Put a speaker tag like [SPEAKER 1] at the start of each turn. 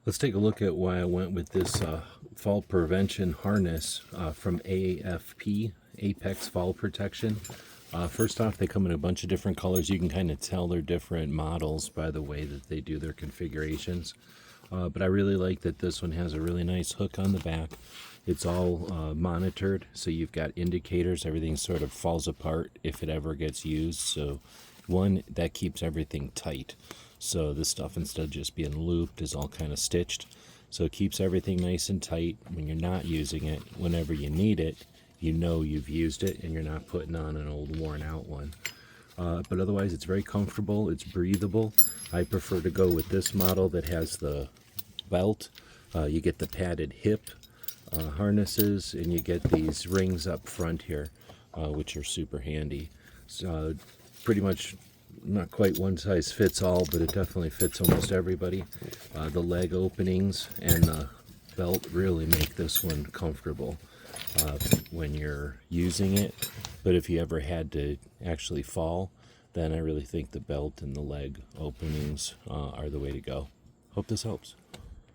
[SPEAKER 1] Let's take a look at why I went with this fall prevention harness from AFP, Apex Fall Protection. First off, they come in a bunch of different colors. You can kind of tell they're different models by the way that they do their configurations. But I really like that this one has a really nice hook on the back. It's all monitored, so you've got indicators. Everything sort of falls apart if it ever gets used. So one, that keeps everything tight. So this stuff, instead of just being looped, is all kind of stitched. So it keeps everything nice and tight when you're not using it. Whenever you need it, you know you've used it and you're not putting on an old worn out one. But otherwise, it's very comfortable. It's breathable. I prefer to go with this model that has the belt. You get the padded hip harnesses, and you get these rings up front here, which are super handy. So pretty much not quite one size fits all, but it definitely fits almost everybody. The leg openings and the belt really make this one comfortable when you're using it. But if you ever had to actually fall, then I really think the belt and the leg openings are the way to go. Hope this helps.